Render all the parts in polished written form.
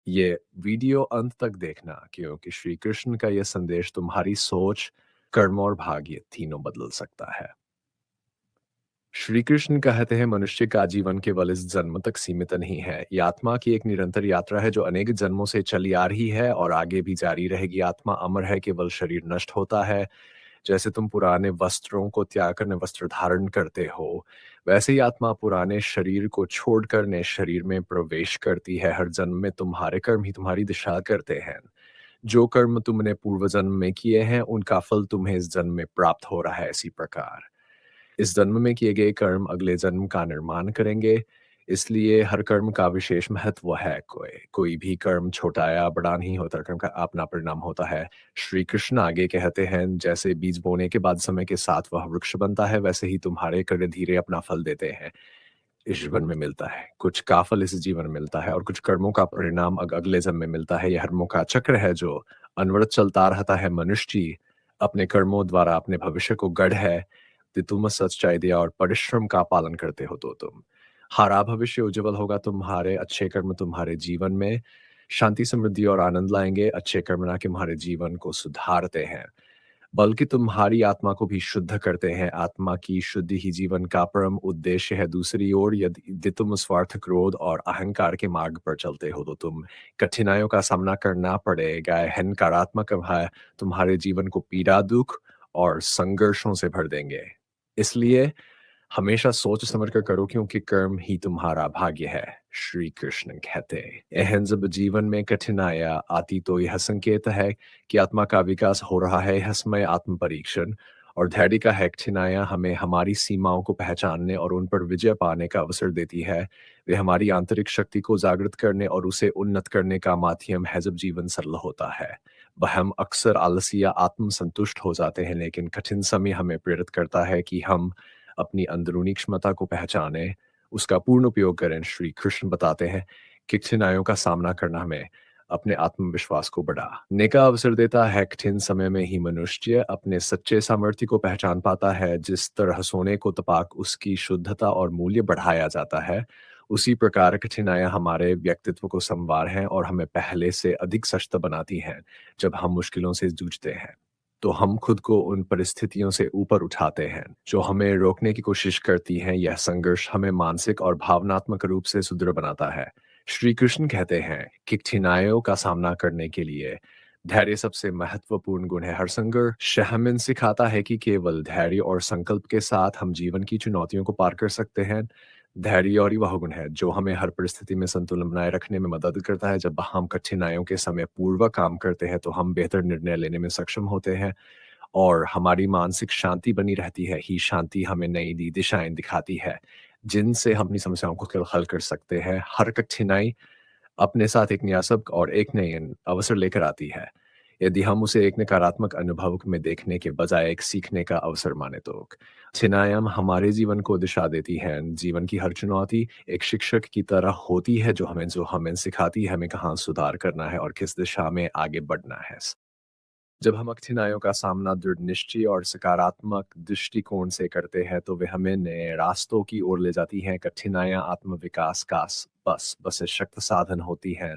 ये वीडियो अंत तक देखना क्योंकि श्री कृष्ण का ये संदेश तुम्हारी सोच, कर्म और भाग्य तीनों बदल सकता है। श्री कृष्ण कहते हैं मनुष्य का जीवन केवल इस जन्म तक सीमित नहीं है। ये आत्मा की एक निरंतर यात्रा है जो अनेक जन्मों से चली आ रही है और आगे भी जारी रहेगी। आत्मा अमर है, केवल शरीर नष्ट होता है। जैसे तुम पुराने वस्त्रों को त्याग कर नए वस्त्र धारण करते हो, वैसे ही आत्मा पुराने शरीर को छोड़कर नए शरीर में प्रवेश करती है। हर जन्म में तुम्हारे कर्म ही तुम्हारी दिशा करते हैं। जो कर्म तुमने पूर्व जन्म में किए हैं, उनका फल तुम्हें इस जन्म में प्राप्त हो रहा है। इसी प्रकार इस जन्म में किए गए कर्म अगले जन्म का निर्माण करेंगे। इसलिए हर कर्म का विशेष महत्व है। कोई कोई भी कर्म छोटा या बड़ा नहीं होता, कर्म का अपना परिणाम होता है। श्री कृष्ण आगे कहते हैं, जैसे बीज बोने के बाद समय के साथ वह वृक्ष बनता है, वैसे ही तुम्हारे कर्म धीरे अपना फल देते हैं। इस जीवन में मिलता है, कुछ का फल इस जीवन में मिलता है और कुछ कर्मों का परिणाम अगले जन्म में मिलता है। यह कर्मों का चक्र है जो अनवरत चलता रहता है। मनुष्य जी अपने कर्मों द्वारा अपने भविष्य को गढ़ है। कि तुम सच्चाई दिया और परिश्रम का पालन करते हो तो तुम हरा भविष्य उज्जवल होगा। तुम्हारे अच्छे कर्म तुम्हारे जीवन में शांति, समृद्धि और आनंद लाएंगे। अच्छे कर्म ना कि तुम्हारे जीवन को सुधारते हैं, बल्कि तुम्हारी आत्मा को भी शुद्ध करते हैं। आत्मा की शुद्धि ही जीवन का परम उद्देश्य है। दूसरी ओर यदि तुम स्वार्थ, क्रोध और अहंकार के मार्ग पर चलते हो तो तुम कठिनाइयों का सामना करना पड़ेगा। यह नकारात्मक है, तुम्हारे जीवन को पीड़ा, दुख और संघर्षों से भर देंगे। इसलिए हमेशा सोच समझ कर करो क्योंकि कर्म ही तुम्हारा भाग्य है। श्री कृष्ण कहते हैं जब जीवन में कठिनाइयां आती तो यह संकेत है कि आत्मा का विकास हो रहा है। यह समय आत्म परीक्षण और धैर्य का है। कठिनाइयां हमें हमारी सीमाओं को पहचानने और उन पर विजय पाने का अवसर देती है। वे हमारी आंतरिक शक्ति को जागृत करने और उसे उन्नत करने का माध्यम है। जब जीवन सरल होता है वह हम अक्सर आलसी या आत्मसंतुष्ट हो जाते हैं, लेकिन कठिन समय हमें प्रेरित करता है कि हम अपनी अंदरूनी क्षमता को पहचानें, उसका पूर्ण उपयोग करें। श्री कृष्ण बताते हैं कि कठिनाइयों का सामना करना हमें अपने आत्मविश्वास को बढ़ाने का अवसर देता है। कठिन समय में ही मनुष्य अपने सच्चे सामर्थ्य को पहचान पाता है। जिस तरह सोने को तपाक उसकी शुद्धता और मूल्य बढ़ाया जाता है, उसी प्रकार कठिनाइयां हमारे व्यक्तित्व को संवार हैं और हमें पहले से अधिक सशक्त बनाती हैं। जब हम मुश्किलों से जूझते हैं तो हम खुद को उन परिस्थितियों से ऊपर उठाते हैं जो हमें रोकने की कोशिश करती हैं। यह संघर्ष हमें मानसिक और भावनात्मक रूप से सुदृढ़ बनाता है। श्री कृष्ण कहते हैं कि कठिनाइयों का सामना करने के लिए धैर्य सबसे महत्वपूर्ण गुण है। हर संघर्ष हमें सिखाता है कि केवल धैर्य और संकल्प के साथ हम जीवन की चुनौतियों को पार कर सकते हैं। धैर्य और ही वह गुण है जो हमें हर परिस्थिति में संतुलन बनाए रखने में मदद करता है। जब हम कठिनाइयों के समय पूर्वक काम करते हैं तो हम बेहतर निर्णय लेने में सक्षम होते हैं और हमारी मानसिक शांति बनी रहती है। ही शांति हमें नई दिशाएं दिखाती है जिनसे हम अपनी समस्याओं को हल कर सकते हैं। हर कठिनाई अपने साथ एक नया सबक और एक नई अवसर लेकर आती है। यदि हम उसे एक नकारात्मक अनुभव में देखने के बजाय एक सीखने का अवसर माने तो कठिनाइयां हमारे जीवन को दिशा देती हैं। जीवन की हर चुनौती एक शिक्षक की तरह होती है जो हमें सिखाती है हमें कहाँ सुधार करना है और किस दिशा में आगे बढ़ना है। जब हम कठिनाइयों का सामना दृढ़ निश्चय और सकारात्मक दृष्टिकोण से करते हैं तो वे हमें नए रास्तों की ओर ले जाती हैं। कठिनाइयां आत्मविकास का बस सशक्त साधन होती हैं।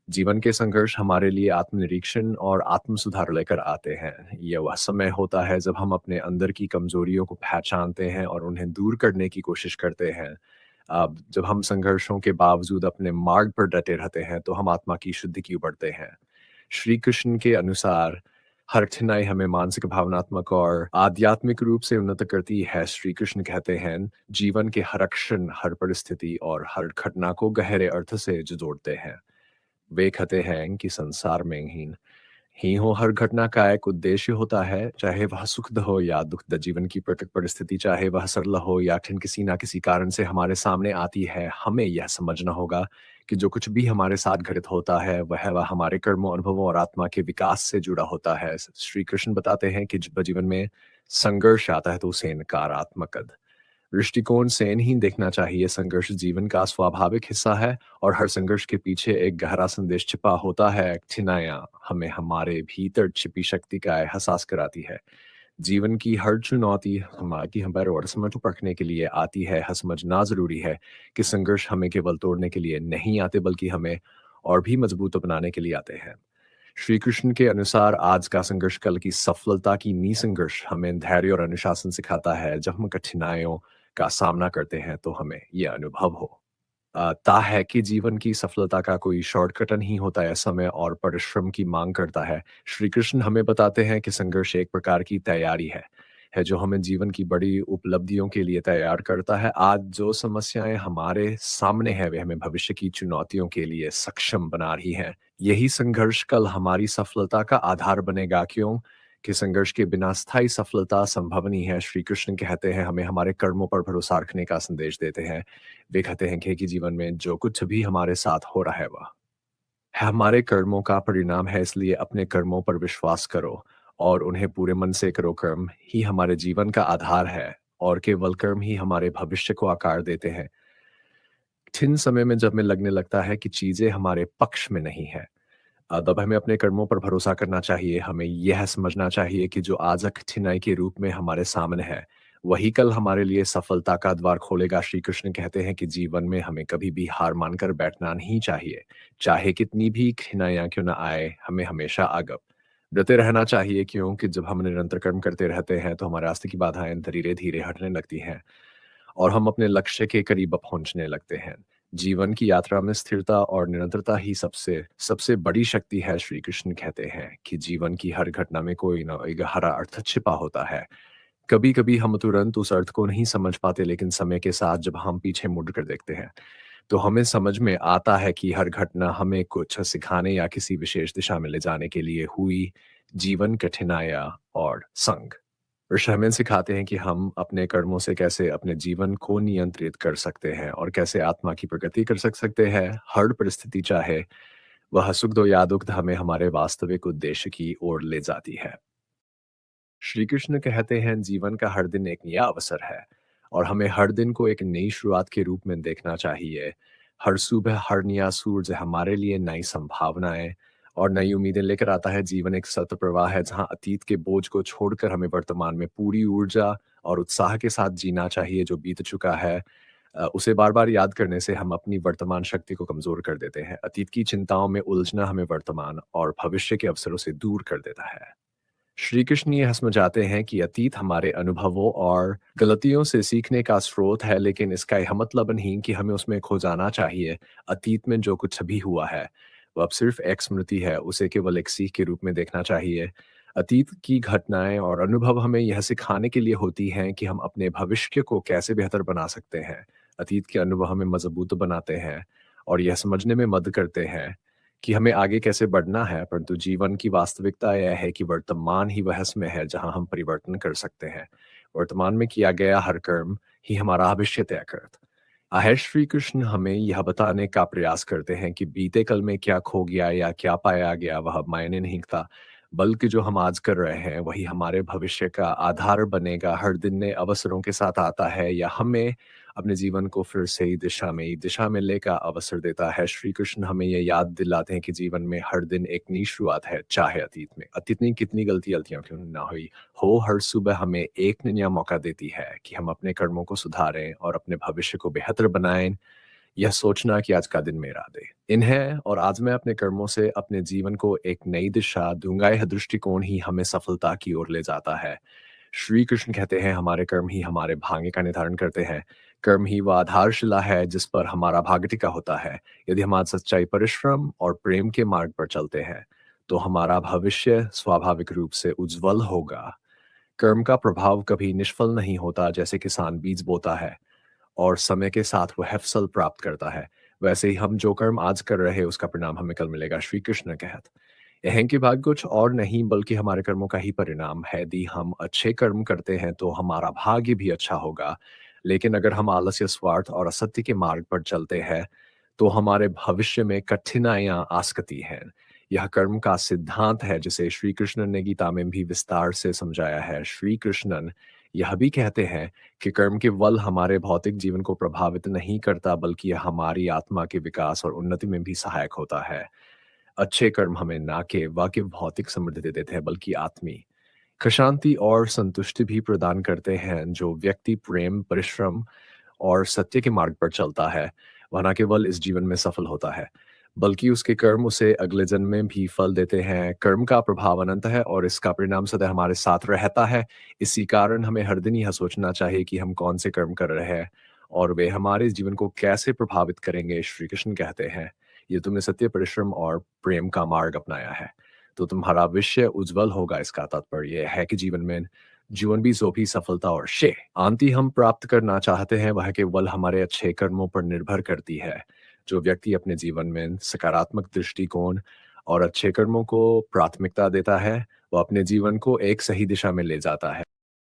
जीवन के संघर्ष हमारे लिए आत्मनिरीक्षण और आत्म सुधार लेकर आते हैं। यह वह समय होता है जब हम अपने अंदर की कमजोरियों को पहचानते हैं और उन्हें दूर करने की कोशिश करते हैं। अब जब हम संघर्षों के बावजूद अपने मार्ग पर डटे रहते हैं तो हम आत्मा की शुद्धि की बढ़ते हैं। श्री कृष्ण के अनुसार हर कठिनाई हमें मानसिक, भावनात्मक और आध्यात्मिक रूप से उन्नत करती है। श्री कृष्ण कहते हैं जीवन के हर क्षण, हर परिस्थिति और हर घटना को गहरे अर्थ से जोड़ते हैं। वे कहते हैं कि संसार में ही हो हर घटना का एक उद्देश्य होता है, चाहे वह सुखद हो या दुखद। जीवन की प्रत्येक परिस्थिति, चाहे वह सरल हो या कठिन, किसी ना किसी कारण से हमारे सामने आती है। हमें यह समझना होगा कि जो कुछ भी हमारे साथ घटित होता है वह हमारे कर्मों, अनुभवों और आत्मा के विकास से जुड़ा होता है। श्री कृष्ण बताते हैं कि जब जीवन में संघर्ष आता है तो उसे नकारात्मक दृष्टिकोण से नहीं देखना चाहिए। संघर्ष जीवन का स्वाभाविक हिस्सा है और हर संघर्ष के पीछे एक गहरा संदेश छिपा होता है। कठिनाइयां हमें हमारे भीतर छिपी शक्ति का एहसास कराती है। जीवन की हर चुनौती हमारी हमारे और समझ को परखने के लिए आती है। समझना जरूरी है कि संघर्ष हमें केवल तोड़ने के लिए नहीं आते, बल्कि हमें और भी मजबूत बनाने के लिए आते हैं। श्री कृष्ण के अनुसार आज का संघर्ष कल की सफलता की नींव संघर्ष हमें धैर्य और अनुशासन सिखाता है। जब हम कठिनाइयों का सामना करते हैं तो हमें यह अनुभव हो ता है कि जीवन की सफलता का कोई शॉर्टकट नहीं होता है, समय और परिश्रम की मांग करता है। श्री कृष्ण हमें बताते हैं कि संघर्ष एक प्रकार की तैयारी है जो हमें जीवन की बड़ी उपलब्धियों के लिए तैयार करता है। आज जो समस्याएं हमारे सामने हैं वे हमें भविष्य की चुनौतियों के लिए सक्षम बना रही हैं। यही संघर्ष कल हमारी सफलता का आधार बनेगा, क्यों कि संघर्ष के बिना स्थायी सफलता संभव नहीं है। श्री कृष्ण कहते हैं हमें हमारे कर्मों पर भरोसा रखने का संदेश देते हैं। वे कहते हैं कि जीवन में जो कुछ भी हमारे साथ हो रहा है वह हमारे कर्मों का परिणाम है, इसलिए अपने कर्मों पर विश्वास करो और उन्हें पूरे मन से करो। कर्म ही हमारे जीवन का आधार है और केवल कर्म ही हमारे भविष्य को आकार देते हैं। कठिन समय में जब हमें लगने लगता है कि चीजें हमारे पक्ष में नहीं है, तब हमें अपने कर्मों पर भरोसा करना चाहिए। हमें यह समझना चाहिए कि जो आज कठिनाई के रूप में हमारे सामने है, वही कल हमारे लिए सफलता का द्वार खोलेगा। श्री कृष्ण कहते हैं कि जीवन में हमें कभी भी हार मानकर बैठना नहीं चाहिए। चाहे कितनी भी कठिनाइयाँ क्यों ना आए, हमें हमेशा आगे बढ़ते रहना चाहिए, क्योंकि जब हम निरंतर कर्म करते रहते हैं, तो हमारे रास्ते की बाधाएँ धीरे-धीरे हटने लगती हैं और हम अपने लक्ष्य के करीब पहुँचने लगते हैं। जीवन की यात्रा में स्थिरता और निरंतरता ही सबसे सबसे बड़ी शक्ति है। श्री कृष्ण कहते हैं कि जीवन की हर घटना में कोई ना एक गहरा अर्थ छिपा होता है। कभी-कभी हम तुरंत उस अर्थ को नहीं समझ पाते, लेकिन समय के साथ जब हम पीछे मुड़कर देखते हैं, तो हमें समझ में आता है कि हर घटना हमें कुछ सिखाने या किसी विशेष दिशा में ले जाने के लिए हुई। जीवन कठिनाइयाँ और संघ ऋषि हमें सिखाते हैं कि हम अपने कर्मों से कैसे अपने जीवन को नियंत्रित कर सकते हैं और कैसे आत्मा की प्रगति कर सकते हैं। हर परिस्थिति, चाहे वह सुख दो या दुख, हमें हमारे वास्तविक उद्देश्य की ओर ले जाती है। श्री कृष्ण कहते हैं जीवन का हर दिन एक नया अवसर है और हमें हर दिन को एक नई शुरुआत के रूप में देखना चाहिए। हर सुबह हर नया सूरज हमारे लिए नई संभावनाएं और नई उम्मीदें लेकर आता है। जीवन एक सतत प्रवाह है जहां अतीत के बोझ को छोड़कर हमें वर्तमान में पूरी ऊर्जा और उत्साह के साथ जीना चाहिए। जो बीत चुका है उसे बार बार याद करने से हम अपनी वर्तमान शक्ति को कमजोर कर देते हैं। अतीत की चिंताओं में उलझना हमें वर्तमान और भविष्य के अवसरों से दूर कर देता है। श्री कृष्ण ये समझाते हैं कि अतीत हमारे अनुभवों और गलतियों से सीखने का स्रोत है, लेकिन इसका यह मतलब नहीं कि हमें उसमें खो जाना चाहिए। अतीत में जो कुछ भी हुआ है, वो अब सिर्फ एक स्मृति है, उसे केवल एक सीख के रूप में देखना चाहिए। अतीत की घटनाएं और अनुभव हमें यह सिखाने के लिए होती हैं कि हम अपने भविष्य को कैसे बेहतर बना सकते हैं। अतीत के अनुभव हमें मजबूत बनाते हैं और यह समझने में मदद करते हैं कि हमें आगे कैसे बढ़ना है, परंतु जीवन की वास्तविकता यह है कि वर्तमान ही वह समय है जहां हम परिवर्तन कर सकते हैं। वर्तमान में किया गया हर कर्म ही हमारा भविष्य तय करता है। श्री कृष्ण हमें यह बताने का प्रयास करते हैं कि बीते कल में क्या खो गया या क्या पाया गया वह अब मायने नहीं रखता, बल्कि जो हम आज कर रहे हैं वही हमारे भविष्य का आधार बनेगा। हर दिन नए अवसरों के साथ आता है या हमें अपने जीवन को फिर सही दिशा में लेकर अवसर देता है। श्री कृष्ण हमें ये याद दिलाते हैं कि जीवन में हर दिन एक नई शुरुआत है, चाहे अतीत में कितनी गलतियां क्यों ना हुई हो। हर सुबह हमें एक नया मौका देती है कि हम अपने कर्मों को सुधारें और अपने भविष्य को बेहतर बनाएं। यह सोचना कि आज का दिन मेरा दे इन्हें और आज मैं अपने कर्मों से अपने जीवन को एक नई दिशा दूंगा, यह दृष्टिकोण ही हमें सफलता की ओर ले जाता है। श्री कृष्ण कहते हैं हमारे कर्म ही हमारे भाग्य का निर्धारण करते हैं। कर्म ही वह आधारशिला है जिस पर हमारा भाग्य टिका होता है। यदि हम आज सच्चाई, परिश्रम और प्रेम के मार्ग पर चलते हैं, तो हमारा भविष्य स्वाभाविक रूप से उज्जवल होगा। कर्म का प्रभाव कभी निष्फल नहीं होता। जैसे किसान बीज बोता है और समय के साथ वह फसल प्राप्त करता है, वैसे ही हम जो कर्म आज कर रहे हैं उसका परिणाम हमें कल मिलेगा। श्री कृष्ण कहते यह कि भाग्य कुछ और नहीं बल्कि हमारे कर्मों का ही परिणाम है। यदि हम अच्छे कर्म करते हैं तो हमारा भाग्य भी अच्छा होगा, लेकिन अगर हम आलस्य, स्वार्थ और असत्य के मार्ग पर चलते हैं, तो हमारे भविष्य में कठिनाइयां आ सकती हैं। यह कर्म का सिद्धांत है जिसे श्री कृष्ण ने गीता में भी विस्तार से समझाया है। श्री कृष्णन यह भी कहते हैं कि कर्म केवल हमारे भौतिक जीवन को प्रभावित नहीं करता, बल्कि यह हमारी आत्मा के विकास और उन्नति में भी सहायक होता है। अच्छे कर्म हमें ना केवल भौतिक समृद्धि दे देते हैं, बल्कि आत्मी शांति और संतुष्टि भी प्रदान करते हैं। जो व्यक्ति प्रेम, परिश्रम और सत्य के मार्ग पर चलता है, वह न केवल इस जीवन में सफल होता है, बल्कि उसके कर्म उसे अगले जन्म में भी फल देते हैं। कर्म का प्रभाव अनंत है और इसका परिणाम सदा हमारे साथ रहता है। इसी कारण हमें हर दिन यह सोचना चाहिए कि हम कौन से कर्म कर रहे हैं और वे हमारे जीवन को कैसे प्रभावित करेंगे। श्री कृष्ण कहते हैं, ये तुमने सत्य, परिश्रम और प्रेम का मार्ग अपनाया है, तो तुम्हारा भविष्य उज्जवल होगा। इसका तात्पर्य यह है कि जीवन भी जो भी सफलता और शांति हम प्राप्त करना चाहते हैं, वह केवल हमारे अच्छे कर्मों पर निर्भर करती है। जो व्यक्ति अपने जीवन में सकारात्मक दृष्टिकोण और अच्छे कर्मों को प्राथमिकता देता है, वो अपने जीवन को एक सही दिशा में ले जाता है।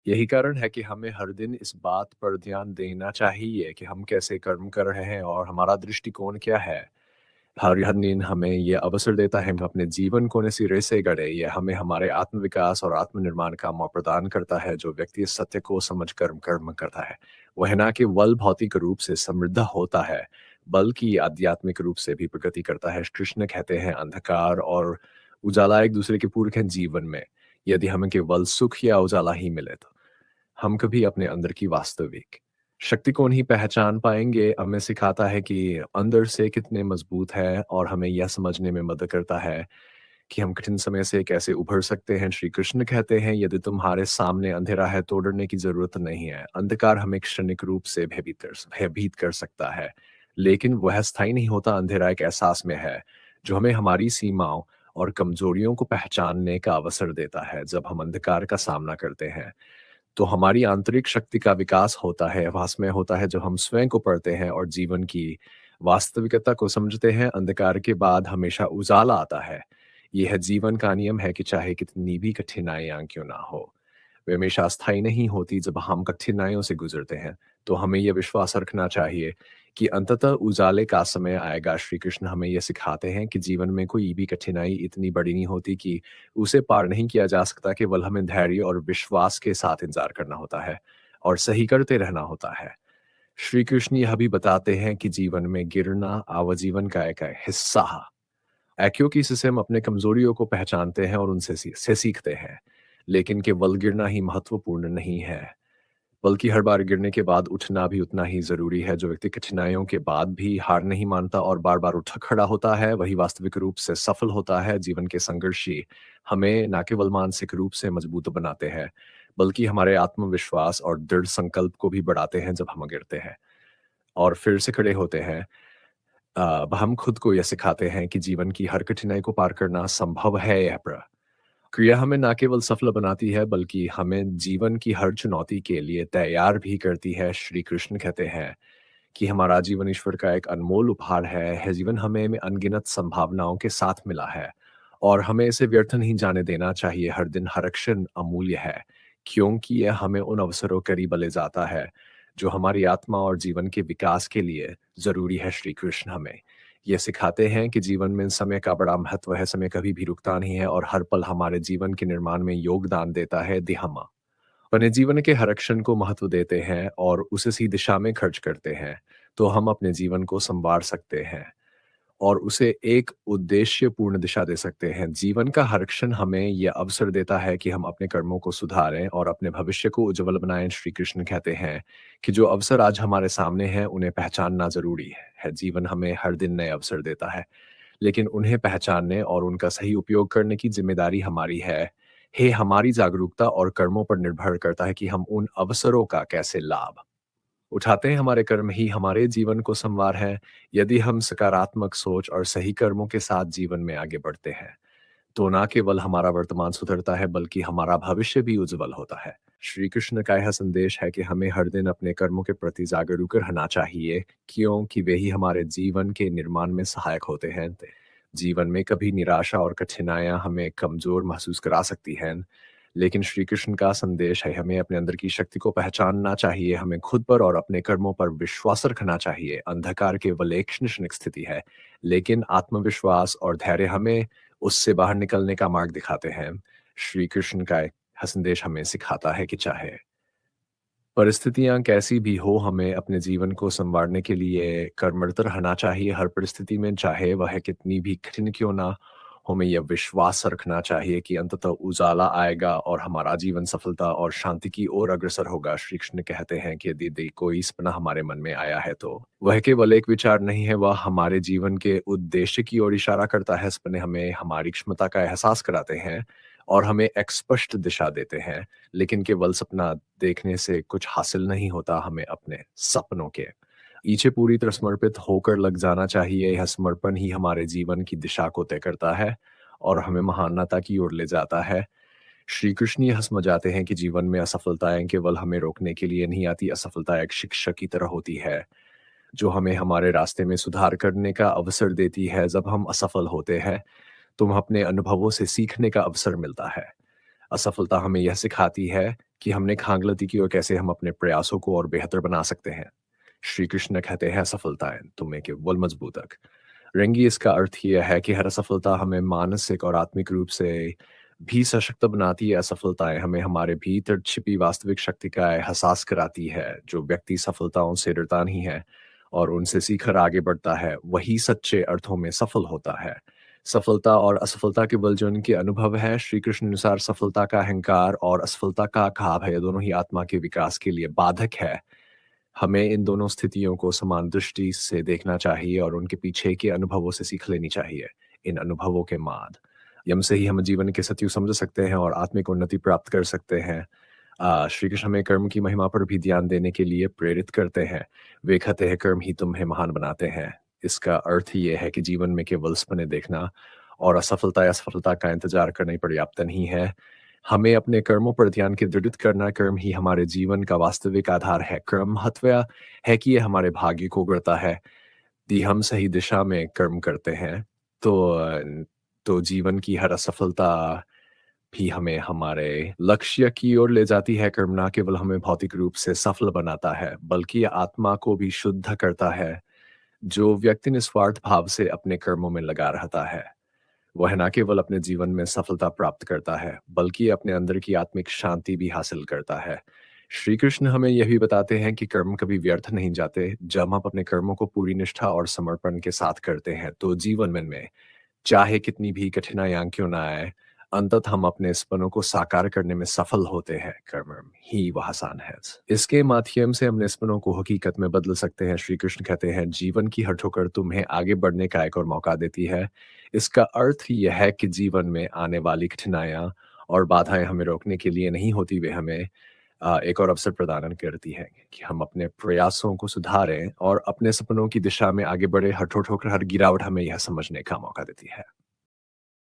यही कारण है कि हमें हर दिन इस बात पर ध्यान देना चाहिए कि हम कैसे कर्म कर रहे हैं और हमारा दृष्टिकोण क्या है। हर दिन हमें ये अवसर देता है, हम अपने जीवन को नए सिरे से गढ़ें। ये हमें हमारे आत्मविकास और आत्मनिर्माण का मौका प्रदान करता है। जो व्यक्ति इस सत्य को समझ कर कर्म करता है, वह न केवल भौतिक रूप से समृद्ध होता है, बल्कि आध्यात्मिक रूप से भी प्रगति करता है। कृष्ण कहते हैं, अंधकार और उजाला एक दूसरे के पूरक हैं जीवन में। यदि हमें केवल सुख या उजाला ही मिले, तो हम कभी अपने अंदर की वास्तविक शक्ति को नहीं पहचान पाएँगे। हमें सिखाता है कि अंदर से कितने मजबूत है और हमें यह समझने में मदद करता है कि हम कठिन समय से कैसे उभर सकते हैं। श्री कृष्ण कहते हैं, यदि तुम्हारे सामने अंधेरा है तो डरने की ज़रूरत नहीं है। अंधकार हमें क्षणिक रूप से भयभीत कर सकता है, लेकिन वह स्थायी नहीं होता। अंधेरा एक एहसास में है, जो हमें हमारी सीमाओं और कमज़ोरियों को पहचानने का अवसर देता है। जब हम अंधकार का सामना करते हैं, तो हमारी आंतरिक शक्ति का विकास होता है, वास्मय होता है। जब हम स्वयं को पढ़ते हैं और जीवन की वास्तविकता को समझते हैं, अंधकार के बाद हमेशा उजाला आता है। यह जीवन का नियम है कि चाहे कितनी भी कठिनाइयाँ क्यों ना हो, वे हमेशा अस्थायी नहीं होती। जब हम कठिनाइयों से गुजरते हैं, तो हमें यह विश्वास रखना चाहिए कि अंततः उजाले का समय आएगा। श्री कृष्ण हमें यह सिखाते हैं कि जीवन में कोई भी कठिनाई इतनी बड़ी नहीं होती कि उसे पार नहीं किया जा सकता। केवल हमें धैर्य और विश्वास के साथ इंतजार करना होता है और सही करते रहना होता है। श्री कृष्ण यह भी बताते हैं कि जीवन में गिरना आजीवन का एक हिस्सा है, क्योंकि इससे हम अपने कमजोरियों को पहचानते हैं और उनसे से सीखते हैं। लेकिन केवल गिरना ही महत्वपूर्ण नहीं है, बल्कि हर बार गिरने के बाद उठना भी उतना ही ज़रूरी है। जो व्यक्ति कठिनाइयों के बाद भी हार नहीं मानता और बार-बार उठ खड़ा होता है, वही वास्तविक रूप से सफल होता है। जीवन के संघर्ष ही हमें न केवल मानसिक रूप से मजबूत बनाते हैं, बल्कि हमारे आत्मविश्वास और दृढ़ संकल्प को भी बढ़ाते हैं। जब हम गिरते हैं और फिर से खड़े होते हैं, हम खुद को यह सिखाते हैं कि जीवन की हर कठिनाई को पार करना संभव है। यह क्रिया हमें न केवल सफल बनाती है, बल्कि हमें जीवन की हर चुनौती के लिए तैयार भी करती है। श्री कृष्ण कहते हैं कि हमारा जीवन ईश्वर का एक अनमोल उपहार है। यह जीवन हमें में अनगिनत संभावनाओं के साथ मिला है और हमें इसे व्यर्थ नहीं जाने देना चाहिए। हर दिन, हर क्षण अमूल्य है, क्योंकि यह हमें उन अवसरों करीब ले जाता है जो हमारी आत्मा और जीवन के विकास के लिए ज़रूरी है। श्री कृष्ण हमें ये सिखाते हैं कि जीवन में समय का बड़ा महत्व है। समय कभी भी रुकता नहीं है और हर पल हमारे जीवन के निर्माण में योगदान देता है। हम अपने जीवन के हर क्षण को महत्व देते हैं और उसे सही दिशा में खर्च करते हैं, तो हम अपने जीवन को संवार सकते हैं और उसे एक उद्देश्यपूर्ण दिशा दे सकते हैं। जीवन का हर क्षण हमें यह अवसर देता है कि हम अपने कर्मों को सुधारें और अपने भविष्य को उज्जवल बनाएं। श्री कृष्ण कहते हैं कि जो अवसर आज हमारे सामने हैं, उन्हें पहचानना ज़रूरी है। जीवन हमें हर दिन नए अवसर देता है, लेकिन उन्हें पहचानने और उनका सही उपयोग करने की ज़िम्मेदारी हमारी है। हमारी जागरूकता और कर्मों पर निर्भर करता है कि हम उन अवसरों का कैसे लाभ उठाते हैं। हमारे कर्म ही हमारे जीवन को संवार है। यदि हम सकारात्मक सोच और सही कर्मों के साथ जीवन में आगे बढ़ते हैं, तो ना केवल हमारा वर्तमान सुधरता है, बल्कि हमारा भविष्य भी उज्जवल होता है। श्री कृष्ण का यह संदेश है कि हमें हर दिन अपने कर्मों के प्रति जागरूक रहना चाहिए, क्योंकि वे ही हमारे जीवन के निर्माण में सहायक होते हैं। जीवन में कभी निराशा और कठिनाइयां हमें कमजोर महसूस करा सकती हैं, लेकिन श्री कृष्ण का संदेश है, हमें अपने अंदर की शक्ति को पहचानना चाहिए। हमें खुद पर और अपने कर्मों पर विश्वास रखना चाहिए। अंधकार केवल एक क्षणिक स्थिति है, लेकिन आत्मविश्वास और धैर्य हमें उससे बाहर निकलने का मार्ग दिखाते हैं। श्री कृष्ण का यह संदेश हमें सिखाता है कि चाहे परिस्थितियाँ कैसी भी हो, हमें अपने जीवन को सँवारने के लिए कर्मठ रहना चाहिए हर परिस्थिति में, चाहे वह कितनी भी कठिन क्यों ना हमें यह विश्वास रखना चाहिए कि अंततः उजाला आएगा और हमारा जीवन सफलता और शांति की ओर अग्रसर होगा। श्री कृष्ण कहते हैं कि यदि कोई सपना हमारे मन में आया है तो वह केवल एक विचार नहीं है, वह हमारे जीवन के उद्देश्य की ओर इशारा करता है। सपने हमें हमारी क्षमता का एहसास कराते हैं और हमें एक स्पष्ट दिशा देते हैं। लेकिन केवल सपना देखने से कुछ हासिल नहीं होता, हमें अपने सपनों के पीछे पूरी तरह समर्पित होकर लग जाना चाहिए। यह समर्पण ही हमारे जीवन की दिशा को तय करता है और हमें महानता की ओर ले जाता है। श्री कृष्ण यह समझाते हैं कि जीवन में असफलताएं केवल हमें रोकने के लिए नहीं आती, असफलता एक शिक्षक की तरह होती है जो हमें हमारे रास्ते में सुधार करने का अवसर देती है। जब हम असफल होते हैं तो हमें अपने अनुभवों से सीखने का अवसर मिलता है। असफलता हमें यह सिखाती है कि हमने कहाँ गलती की और कैसे हम अपने प्रयासों को और बेहतर बना सकते हैं। श्री कृष्ण कहते हैं असफलताएं तुम्हें केवल मजबूतक रहेंगी। इसका अर्थ यह है कि हर असफलता हमें मानसिक और आत्मिक रूप से भी सशक्त बनाती है। असफलताएं हमें हमारे भीतर छिपी वास्तविक शक्ति का एहसास कराती है। जो व्यक्ति सफलताओं से डरता नहीं है और उनसे सीखकर आगे बढ़ता है, वही सच्चे अर्थों में सफल होता है। सफलता और असफलता के बल जो उनके अनुभव है, श्री कृष्ण अनुसार सफलता का अहंकार और असफलता का अखाव है, दोनों ही आत्मा के विकास के लिए बाधक है। हमें इन दोनों स्थितियों को समान दृष्टि से देखना चाहिए और उनके पीछे के अनुभवों से सीख लेनी चाहिए। इन अनुभवों के माध्यम से ही हम जीवन के सत्य समझ सकते हैं और आत्मिक उन्नति प्राप्त कर सकते हैं। श्री कृष्ण हमें कर्म की महिमा पर भी ध्यान देने के लिए प्रेरित करते हैं। वे कहते हैं कर्म ही तुम्हें महान बनाते हैं। इसका अर्थ ये है कि जीवन में केवल सपने देखना और असफलता या सफलता का इंतजार करना ही पर्याप्त नहीं है। हमें अपने कर्मों पर ध्यान केंद्रित करना, कर्म ही हमारे जीवन का वास्तविक आधार है। कर्म महत्व है कि ये हमारे भाग्य को गढ़ता है। यदि हम सही दिशा में कर्म करते हैं तो तो जीवन की हर असफलता भी हमें हमारे लक्ष्य की ओर ले जाती है। कर्म ना केवल हमें भौतिक रूप से सफल बनाता है, बल्कि ये आत्मा को भी शुद्ध करता है। जो व्यक्ति निस्वार्थ भाव से अपने कर्मों में लगा रहता है, वह न केवल अपने जीवन में सफलता प्राप्त करता है, बल्कि अपने अंदर की आत्मिक शांति भी हासिल करता है। श्री कृष्ण हमें यह भी बताते हैं कि कर्म कभी व्यर्थ नहीं जाते। जब हम अपने कर्मों को पूरी निष्ठा और समर्पण के साथ करते हैं, तो जीवन में चाहे कितनी भी कठिनाइयाँ क्यों ना आए, अंततः हम अपने सपनों को साकार करने में सफल होते हैं। कर्म ही वह आसान है। इसके माध्यम से अपने सपनों को हकीकत में बदल सकते हैं। श्री कृष्ण कहते हैं जीवन की हर ठोकर तुम्हें आगे बढ़ने का एक और मौका देती है। इसका अर्थ यह है कि जीवन में आने वाली कठिनाइयाँ और बाधाएं हमें रोकने के लिए नहीं होती, वे हमें एक और अवसर प्रदान करती है कि हम अपने प्रयासों को सुधारें और अपने सपनों की दिशा में आगे बढ़े। हर ठोकर, हर गिरावट हमें यह समझने का मौका देती है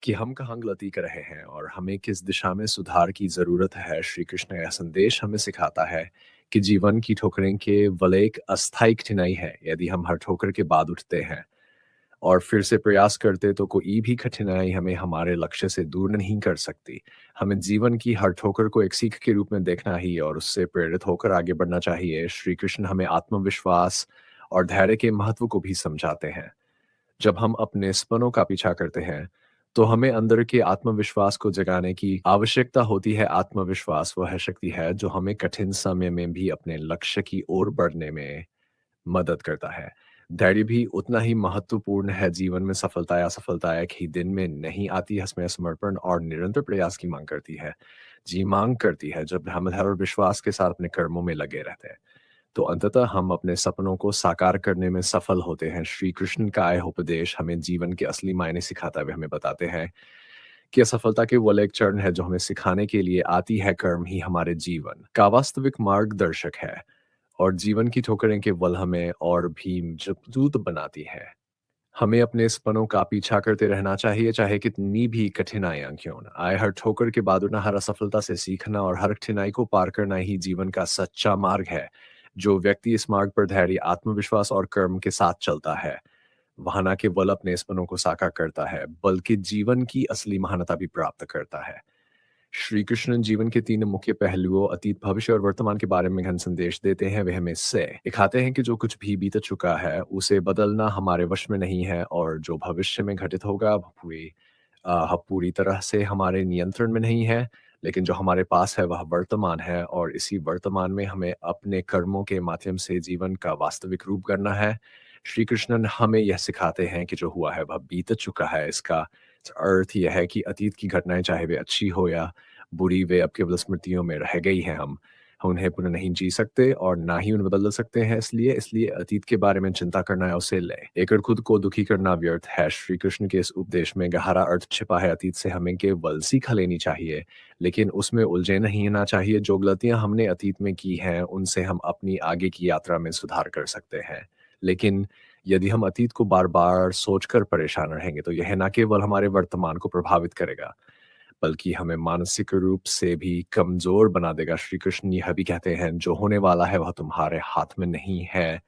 कि हम कहाँ गलती कर रहे हैं और हमें किस दिशा में सुधार की ज़रूरत है। श्री कृष्ण यह संदेश हमें सिखाता है कि जीवन की ठोकरें केवल एक अस्थायी कठिनाई है। यदि हम हर ठोकर के बाद उठते हैं और फिर से प्रयास करते, तो कोई भी कठिनाई हमें हमारे लक्ष्य से दूर नहीं कर सकती। हमें जीवन की हर ठोकर को एक सीख के रूप में देखना ही और उससे प्रेरित होकर आगे बढ़ना चाहिए। श्री कृष्ण हमें आत्मविश्वास और धैर्य के महत्व को भी समझाते हैं। जब हम अपने सपनों का पीछा करते हैं, तो हमें अंदर के आत्मविश्वास को जगाने की आवश्यकता होती है। आत्मविश्वास वह शक्ति है जो हमें कठिन समय में भी अपने लक्ष्य की ओर बढ़ने में मदद करता है। धैर्य भी उतना ही महत्वपूर्ण है। जीवन में सफलता या असफलता एक ही दिन में नहीं आती है। इसमें समर्पण और निरंतर प्रयास की माँग करती है। माँग करती है जब हम धैर्य और विश्वास के साथ अपने कर्मों में लगे रहते हैं, तो अंततः हम अपने सपनों को साकार करने में सफल होते हैं। श्री कृष्ण का यह उपदेश हमें जीवन के असली मायने सिखाता है। वे हमें बताते हैं कि असफलता केवल एक चरण है जो हमें सिखाने के लिए आती है। कर्म ही हमारे जीवन का वास्तविक मार्गदर्शक है और जीवन की ठोकरें केवल हमें और भी मजबूत बनाती है। हमें अपने सपनों का पीछा करते रहना चाहिए, चाहे कितनी भी कठिनाइयाँ क्यों ना आए। हर ठोकर के बाद उन्हें हर असफलता से सीखना और हर कठिनाई को पार करना ही जीवन का सच्चा मार्ग है। जो व्यक्ति इस मार्ग पर धैर्य, आत्मविश्वास और कर्म के साथ चलता है, वह न केवल अपने सपनों को साकार करता है, बल्कि जीवन की असली महानता भी प्राप्त करता है। श्री कृष्ण जीवन के तीन मुख्य पहलुओं अतीत, भविष्य और वर्तमान के बारे में गहन संदेश देते हैं। वे हमें इससे दिखाते हैं कि जो कुछ भी बीत चुका है उसे बदलना हमारे वश में नहीं है और जो भविष्य में घटित होगा वह पूरी तरह से हमारे नियंत्रण में नहीं है। लेकिन जो हमारे पास है वह वर्तमान है और इसी वर्तमान में हमें अपने कर्मों के माध्यम से जीवन का वास्तविक रूप करना है। श्री कृष्ण हमें यह सिखाते हैं कि जो हुआ है वह बीत चुका है, इसका अर्थ यह है कि अतीत की घटनाएँ चाहे वे अच्छी हो या बुरी, वे अब केवल स्मृतियों में रह गई हैं हम उन्हें पुनः नहीं जी सकते और ना ही उन्हें बदल सकते हैं इसलिए इसलिए अतीत के बारे में चिंता करना या उसे लें। एकड़ खुद को दुखी करना व्यर्थ है। श्री कृष्ण के इस उपदेश में गहरा अर्थ छिपा है। अतीत से हमें केवल सीख लेनी चाहिए, लेकिन उसमें उलझे नहीं रहना चाहिए। जो गलतियाँ हमने अतीत में की हैं, उनसे हम अपनी आगे की यात्रा में सुधार कर सकते हैं। लेकिन यदि हम अतीत को बार-बार सोचकर परेशान रहेंगे, तो यह ना केवल हमारे वर्तमान को प्रभावित करेगा, बल्कि हमें मानसिक रूप से भी कमज़ोर बना देगा। श्री कृष्ण यह भी कहते हैं, "जो होने वाला है, वह तुम्हारे हाथ में नहीं है।"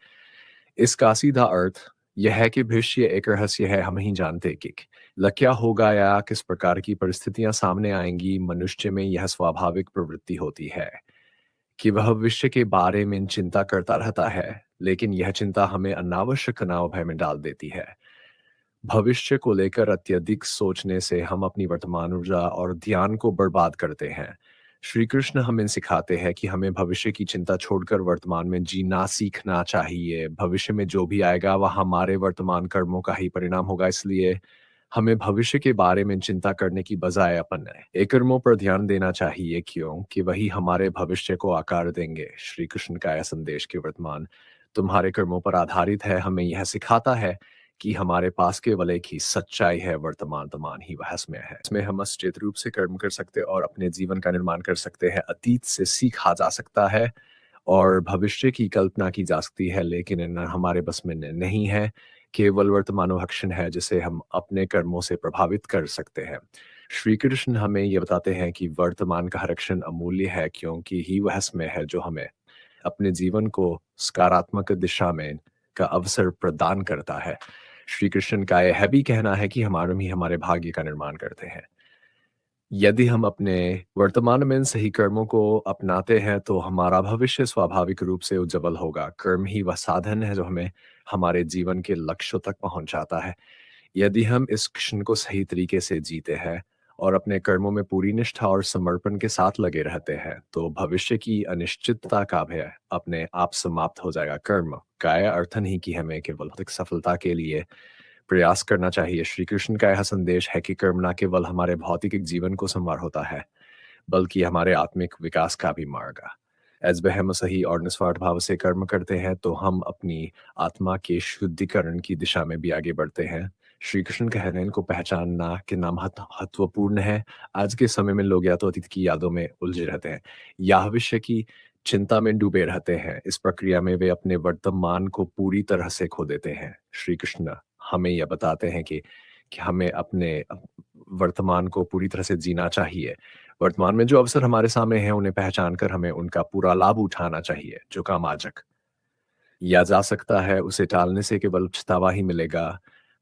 इसका सीधा अर्थ यह है कि भविष्य एक रहस्य है, हम नहीं जानते कि क्या होगा या किस प्रकार की परिस्थितियाँ सामने आएँगी। मनुष्य में यह स्वाभाविक प्रवृत्ति होती है कि वह भविष्य के बारे में चिंता करता रहता है, लेकिन यह चिंता हमें अनावश्यक तनाव भय में डाल देती है। भविष्य को लेकर अत्यधिक सोचने से हम अपनी वर्तमान ऊर्जा और ध्यान को बर्बाद करते हैं। श्री कृष्ण हमें सिखाते हैं कि हमें भविष्य की चिंता छोड़कर वर्तमान में जीना सीखना चाहिए। भविष्य में जो भी आएगा वह हमारे वर्तमान कर्मों का ही परिणाम होगा, इसलिए हमें भविष्य के बारे में चिंता करने की बजाय अपने कर्मों पर ध्यान देना चाहिए, क्योंकि वही हमारे भविष्य को आकार देंगे। श्री कृष्ण का यह संदेश कि वर्तमान तुम्हारे कर्मों पर आधारित है, हमें यह सिखाता है कि हमारे पास केवल एक ही सच्चाई है, वर्तमान ही वह समय है। इसमें हम सचेत रूप से कर्म कर सकते हैं और अपने जीवन का निर्माण कर सकते हैं। अतीत से सीखा जा सकता है और भविष्य की कल्पना की जा सकती है, लेकिन हमारे बस में नहीं है। केवल वर्तमानुभक्षण है जिसे हम अपने कर्मों से प्रभावित कर सकते हैं। श्री कृष्ण हमें ये बताते हैं कि वर्तमान का हरक्षण अमूल्य है, क्योंकि ही वह समय है जो हमें अपने जीवन को सकारात्मक दिशा में का अवसर प्रदान करता है। श्री कृष्ण का यह भी कहना है कि हम ही हमारे भाग्य का निर्माण करते हैं। यदि हम अपने वर्तमान में इन सही कर्मों को अपनाते हैं, तो हमारा भविष्य स्वाभाविक रूप से उज्ज्वल होगा। कर्म ही वह साधन है जो हमें हमारे जीवन के लक्ष्यों तक पहुँचाता है। यदि हम इस क्षण को सही तरीके से जीते हैं और अपने कर्मों में पूरी निष्ठा और समर्पण के साथ लगे रहते हैं, तो भविष्य की अनिश्चितता का भय अपने आप समाप्त हो जाएगा। कर्म का यह अर्थ नहीं कि हमें केवल भौतिक सफलता के लिए प्रयास करना चाहिए। श्री कृष्ण का यह संदेश है कि कर्म ना केवल हमारे भौतिक जीवन को संवार होता है, बल्कि हमारे आत्मिक विकास का भी मार्ग है। एज वह हम सही और निस्वार्थ भाव से कर्म करते हैं, तो हम अपनी आत्मा के शुद्धिकरण की दिशा में भी आगे बढ़ते हैं। श्री कृष्ण कह रहे हैं, इनको पहचानना कितना महत्वपूर्ण है। आज के समय में लोग या तो अतीत की यादों में उलझे रहते हैं या भविष्य की चिंता में डूबे रहते हैं। इस प्रक्रिया में वे अपने वर्तमान को पूरी तरह से खो देते हैं। श्री कृष्ण हमें यह बताते हैं कि हमें अपने वर्तमान को पूरी तरह से जीना चाहिए। वर्तमान में जो अवसर हमारे सामने हैं, उन्हें पहचान कर हमें उनका पूरा लाभ उठाना चाहिए। जो काम आज या जा सकता है, उसे टालने से केवल पछतावा ही मिलेगा।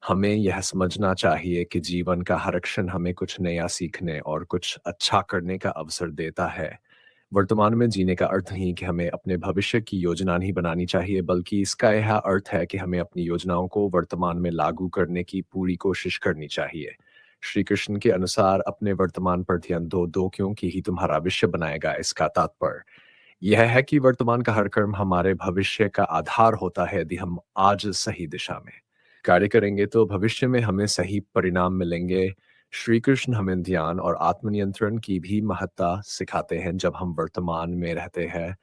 हमें यह समझना चाहिए कि जीवन का हर क्षण हमें कुछ नया सीखने और कुछ अच्छा करने का अवसर देता है। वर्तमान में जीने का अर्थ नहीं कि हमें अपने भविष्य की योजना नहीं बनानी चाहिए, बल्कि इसका यह अर्थ है कि हमें अपनी योजनाओं को वर्तमान में लागू करने की पूरी कोशिश करनी चाहिए। श्री कृष्ण के अनुसार अपने वर्तमान पर ध्यान दो क्योंकि ही तुम्हारा विश्व बनाएगा। इसका तात्पर्य यह है कि वर्तमान का हर कर्म हमारे भविष्य का आधार होता है। यदि हम आज सही दिशा में कार्य करेंगे, तो भविष्य में हमें सही परिणाम मिलेंगे। श्री कृष्ण हमें ध्यान और आत्मनियंत्रण की भी महत्ता सिखाते हैं। जब हम वर्तमान में रहते हैं,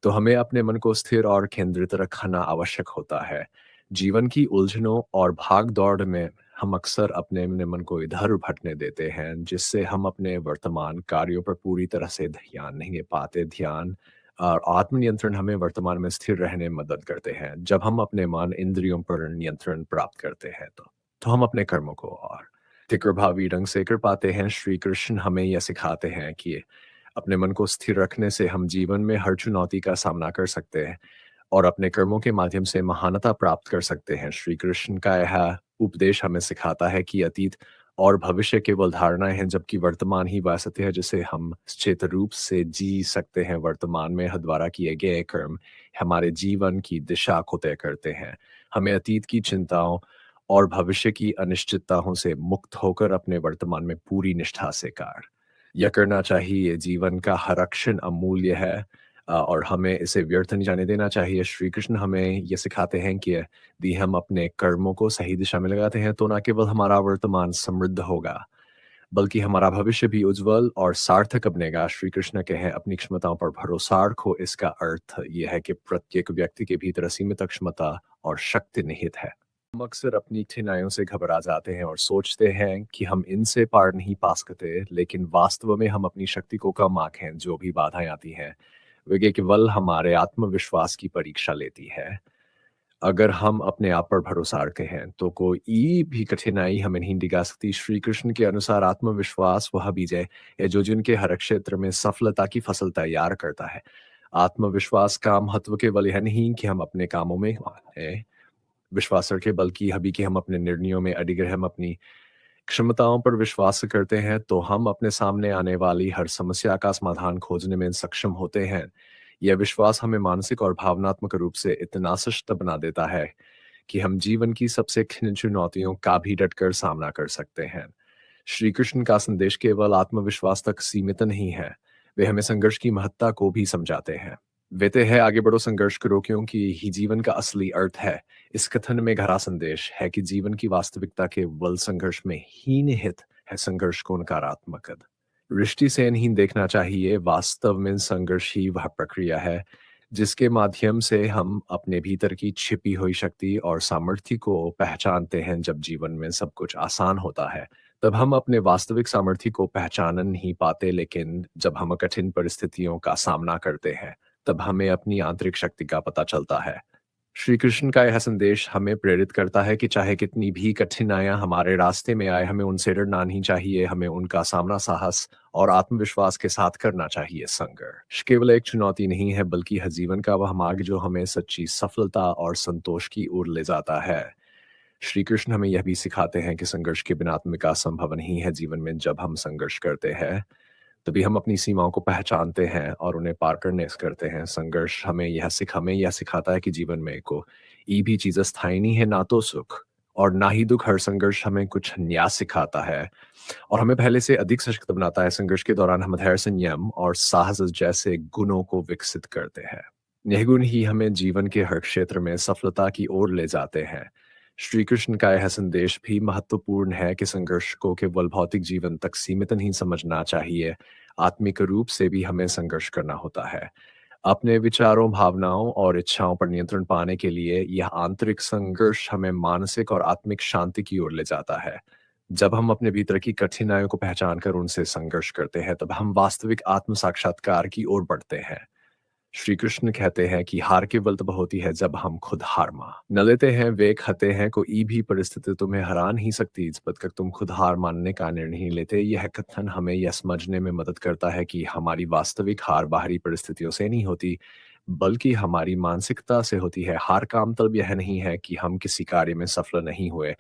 तो हमें अपने मन को स्थिर और केंद्रित रखना आवश्यक होता है। जीवन की उलझनों और भाग-दौड़ में हम अक्सर अपने मन को इधर भटकने देते हैं, जिससे हम अपने वर्तमान कार्यों पर पूरी तरह से ध्यान नहीं दे पाते। ध्यान और आत्मनियंत्रण हमें वर्तमान में स्थिर रहने में मदद करते हैं। जब हम अपने मन इंद्रियों पर नियंत्रण प्राप्त करते हैं, तो हम अपने कर्मों को और अधिक प्रभावी ढंग से कर पाते हैं। श्री कृष्ण हमें यह सिखाते हैं कि अपने मन को स्थिर रखने से हम जीवन में हर चुनौती का सामना कर सकते हैं और अपने कर्मों के माध्यम से महानता प्राप्त कर सकते हैं। श्री कृष्ण का यह उपदेश हमें सिखाता है कि अतीत और भविष्य केवल धारणाएं हैं, जबकि वर्तमान ही वह सत्य है जिसे हम निश्चित रूप से जी सकते हैं। वर्तमान में द्वारा किए गए कर्म हमारे जीवन की दिशा को तय करते हैं। हमें अतीत की चिंताओं और भविष्य की अनिश्चितताओं से मुक्त होकर अपने वर्तमान में पूरी निष्ठा से कार्य यह करना चाहिए। जीवन का हर क्षण अमूल्य है। और हमें इसे व्यर्थ नहीं जाने देना चाहिए। श्री कृष्ण हमें ये सिखाते हैं कि यदि हम अपने कर्मों को सही दिशा में लगाते हैं, तो ना केवल हमारा वर्तमान समृद्ध होगा, बल्कि हमारा भविष्य भी उज्जवल और सार्थक बनेगा। श्री कृष्ण के हैं, अपनी क्षमताओं पर भरोसा रखो। इसका अर्थ ये है कि प्रत्येक व्यक्ति के भीतर असीमित क्षमता और शक्ति निहित है। हम अक्सर अपनी कठिनाइयों से घबरा जाते हैं और सोचते हैं कि हम इनसे पार नहीं पा सकते, लेकिन वास्तव में हम अपनी शक्ति को कम आंकें। जो भी बाधाएं आती हैं, वे केवल हमारे आत्मविश्वास की परीक्षा लेती है। अगर हम अपने आप पर भरोसा रखते हैं, तो कोई भी कठिनाई हमें नहीं डिगा सकती। श्री कृष्ण के अनुसार आत्मविश्वास वह बीज है जो जिनके हर क्षेत्र में सफलता की फसल तैयार करता है। आत्मविश्वास का महत्व केवल यह नहीं कि हम अपने कामों में विश्वास रखें, बल्कि यह भी कि हम अपने निर्णयों में अडिग रहें। हम अपनी क्षमताओं पर विश्वास करते हैं, तो हम अपने सामने आने वाली हर समस्या का समाधान खोजने में सक्षम होते हैं। यह विश्वास हमें मानसिक और भावनात्मक रूप से इतना सशक्त बना देता है कि हम जीवन की सबसे कठिन चुनौतियों का भी डटकर सामना कर सकते हैं। श्री कृष्ण का संदेश केवल आत्मविश्वास तक सीमित नहीं है, वे हमें संघर्ष की महत्ता को भी समझाते हैं। वेते है आगे बढ़ो, संघर्ष करो, क्योंकि ही जीवन का असली अर्थ है। इस कथन में गहरा संदेश है कि जीवन की वास्तविकता केवल संघर्ष में ही निहित है। संघर्ष को नकारात्मक दृष्टि से नहीं देखना चाहिए। वास्तव में संघर्ष ही वह प्रक्रिया है जिसके माध्यम से हम अपने भीतर की छिपी हुई शक्ति और सामर्थ्य को पहचानते हैं। जब जीवन में सब कुछ आसान होता है, तब हम अपने वास्तविक सामर्थ्य को पहचान नहीं पाते, लेकिन जब हम कठिन परिस्थितियों का सामना करते हैं, तब हमें अपनी आंतरिक शक्ति का पता चलता है। श्री कृष्ण का यह संदेश हमें प्रेरित करता है कि चाहे कितनी भी कठिनाइयां हमारे रास्ते में आए, हमें उनसे डरना नहीं चाहिए। हमें उनका सामना साहस और आत्मविश्वास के साथ करना चाहिए। संघर्ष केवल एक चुनौती नहीं है, बल्कि है जीवन का वह मार्ग जो हमें सच्ची सफलता और संतोष की ओर ले जाता है। श्री कृष्ण हमें यह भी सिखाते हैं कि संघर्ष के बिना आत्मिका संभव नहीं है। जीवन में जब हम संघर्ष करते हैं, तभी हम अपनी सीमाओं को पहचानते हैं और उन्हें पार करने करते हैं। संघर्ष हमें यह सिखाता है कि जीवन में कोई भी चीज़ अस्थायी नहीं है, ना तो सुख और ना ही दुख। हर संघर्ष हमें कुछ नया सिखाता है और हमें पहले से अधिक सशक्त बनाता है। संघर्ष के दौरान हम धैर्य, संयम और साहस जैसे गुणों को विकसित करते हैं। यह गुण ही हमें जीवन के हर क्षेत्र में सफलता की ओर ले जाते हैं। श्री कृष्ण का यह संदेश भी महत्वपूर्ण है कि संघर्ष को केवल भौतिक जीवन तक सीमित नहीं समझना चाहिए। आत्मिक रूप से भी हमें संघर्ष करना होता है। अपने विचारों, भावनाओं और इच्छाओं पर नियंत्रण पाने के लिए यह आंतरिक संघर्ष हमें मानसिक और आत्मिक शांति की ओर ले जाता है। जब हम अपने भीतर की कठिनाइयों को पहचान कर उनसे संघर्ष करते हैं, तब हम वास्तविक आत्म साक्षात्कार की ओर बढ़ते हैं। श्री कृष्ण कहते हैं कि हार केवल तब होती है जब हम खुद हार मान न लेते हैं। वे कहते हैं, कोई भी परिस्थिति तुम्हें हरा नहीं सकती जब तक तुम खुद हार मानने का निर्णय नहीं लेते। यह कथन हमें यह समझने में मदद करता है कि हमारी वास्तविक हार बाहरी परिस्थितियों से नहीं होती, बल्कि हमारी मानसिकता से होती है। हार का मतलब यह नहीं है कि हम किसी कार्य में सफल नहीं हुए।